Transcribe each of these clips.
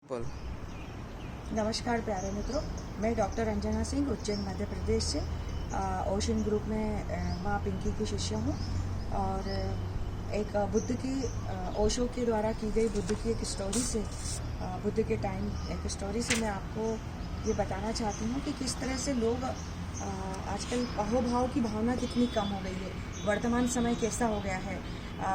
बोल। नमस्कार प्यारे मित्रों, मैं डॉक्टर अंजना सिंह उज्जैन मध्य प्रदेश से ओशन ग्रुप में माँ पिंकी की शिष्य हूँ और एक बुद्ध की ओशो के द्वारा की गई बुद्ध की एक स्टोरी से बुद्ध के टाइम एक स्टोरी से मैं आपको ये बताना चाहती हूँ कि किस तरह से लोग आजकल अहोभाव की भावना कितनी कम हो गई है। वर्तमान समय कैसा हो गया है,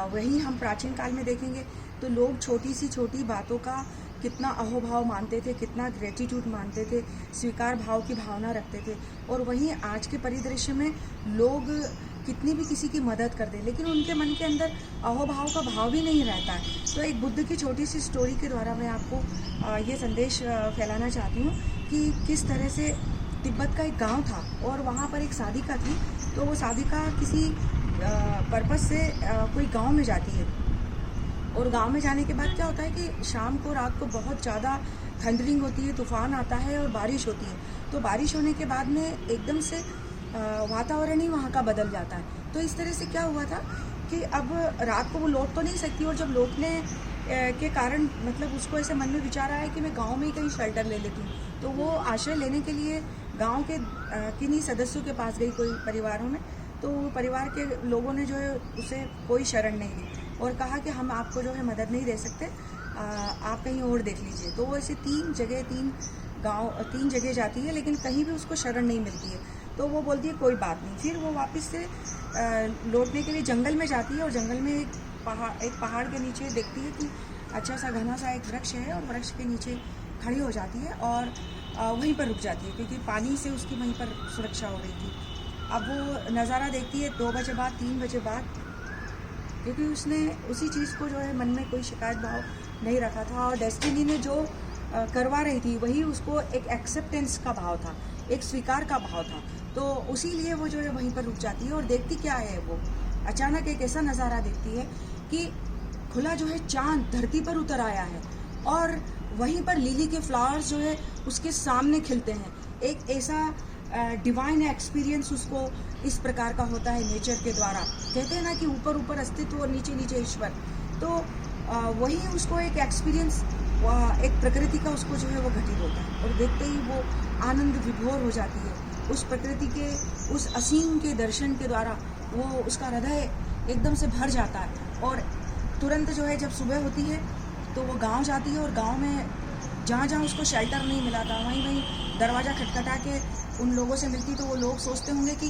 वही हम प्राचीन काल में देखेंगे तो लोग छोटी सी छोटी बातों का कितना अहोभाव मानते थे, कितना ग्रेटिट्यूड मानते थे, स्वीकार भाव की भावना रखते थे। और वहीं आज के परिदृश्य में लोग कितनी भी किसी की मदद कर दें लेकिन उनके मन के अंदर अहोभाव का भाव भी नहीं रहता है। तो एक बुद्ध की छोटी सी स्टोरी के द्वारा मैं आपको ये संदेश फैलाना चाहती हूँ कि किस तरह से तिब्बत का एक गांव था और वहाँ पर एक साधिका थी। तो वो साधिका किसी पर्पस से कोई गांव में जाती है और गांव में जाने के बाद क्या होता है कि शाम को रात को बहुत ज़्यादा थंडरिंग होती है, तूफान आता है और बारिश होती है। तो बारिश होने के बाद में एकदम से वातावरण ही वहाँ का बदल जाता है। तो इस तरह से क्या हुआ था कि अब रात को वो लौट तो नहीं सकती और जब लौटने के कारण मतलब उसको ऐसे मन में विचार आया कि मैं गांव में ही कहीं शेल्टर ले लेती हूँ। तो वो आश्रय लेने के लिए गांव के किन्हीं सदस्यों के पास गई, कोई परिवारों में। तो परिवार के लोगों ने जो है उसे कोई शरण नहीं दी और कहा कि हम आपको जो है मदद नहीं दे सकते, आप कहीं और देख लीजिए। तो वो ऐसे तीन जगह जाती है लेकिन कहीं भी उसको शरण नहीं मिलती है। तो वो बोलती है कोई बात नहीं। फिर वो वापस से लौटने के लिए जंगल में जाती है और जंगल में एक पहाड़ के नीचे देखती है कि अच्छा सा घना सा एक वृक्ष है और वृक्ष के नीचे खड़ी हो जाती है और वहीं पर रुक जाती है क्योंकि पानी से उसकी वहीं पर सुरक्षा हो गई थी। अब वो नज़ारा देखती है 2 बजे बाद, 3 बजे बाद, क्योंकि उसने उसी चीज़ को जो है मन में कोई शिकायत भाव नहीं रखा था और डेस्टिनी ने जो करवा रही थी वही उसको एक एक्सेप्टेंस का भाव था, एक स्वीकार का भाव था। तो उसी लिए वो जो है वहीं पर रुक जाती है और देखती क्या है, वो अचानक एक ऐसा नज़ारा देखती है कि खुला जो है चांद धरती पर उतर आया है और वहीं पर लिली के फ्लावर्स जो है उसके सामने खिलते हैं। एक ऐसा डिवाइन एक्सपीरियंस उसको इस प्रकार का होता है नेचर के द्वारा। कहते हैं ना कि ऊपर ऊपर अस्तित्व और नीचे नीचे ईश्वर। तो वही उसको एक एक्सपीरियंस, एक प्रकृति का उसको जो है वो घटित होता है और देखते ही वो आनंद विभोर हो जाती है। उस प्रकृति के उस असीम के दर्शन के द्वारा वो उसका हृदय एकदम से भर जाता है और तुरंत जो है जब सुबह होती है तो वो गांव जाती है और गांव में जहाँ जहाँ उसको शेल्टर नहीं मिला था वहीं दरवाज़ा खटखटा के उन लोगों से मिलती। तो वो लोग सोचते होंगे कि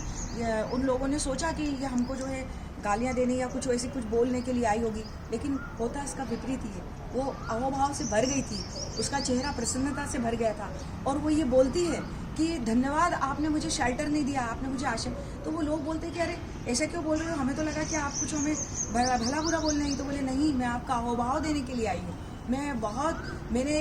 उन लोगों ने सोचा कि ये हमको जो है गालियाँ देने या कुछ वैसे कुछ बोलने के लिए आई होगी, लेकिन होता इसका विपरीत ही है। वो अहोभाव से भर गई थी, उसका चेहरा प्रसन्नता से भर गया था और वो ये बोलती है कि धन्यवाद, आपने मुझे शेल्टर नहीं दिया, आपने मुझे आश्रय। तो वो लोग बोलते हैं कि अरे ऐसा क्यों बोल रहे हो, हमें तो लगा कि आप कुछ हमें भला बुरा बोल नहीं। तो बोले नहीं, मैं आपका अहोभाव देने के लिए आई हूँ। मैंने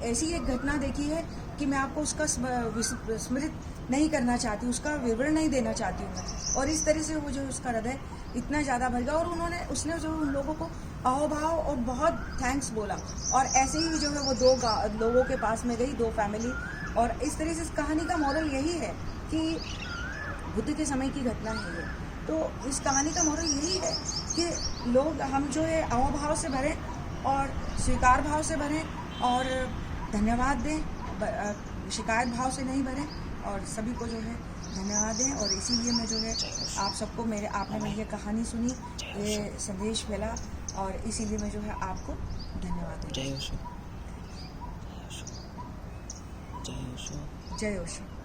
ऐसी एक घटना देखी है कि मैं आपको उसका स्मृत नहीं करना चाहती, उसका विवरण नहीं देना चाहती हूँ मैं। और इस तरह से वो जो उसका हृदय इतना ज़्यादा भर गया और उसने जो उन लोगों को अहोभाव और बहुत थैंक्स बोला। और ऐसे ही जो है वो 2 लोगों के पास में गई, 2 फैमिली। और इस तरह से इस कहानी का मॉरल यही है कि बुद्ध के समय की घटना है ये। तो इस कहानी का मॉरल यही है कि लोग हम जो है अहोभाव से भरें और स्वीकार भाव से भरें और धन्यवाद दें, शिकायत भाव से नहीं भरें और सभी को जो है धन्यवाद दें। और इसीलिए मैं जो है आप सबको आपने मेरी ये कहानी सुनी, ये संदेश फैला और इसीलिए मैं जो है आपको धन्यवाद दें। जय ओशो। जय ओशो। जय ओशो।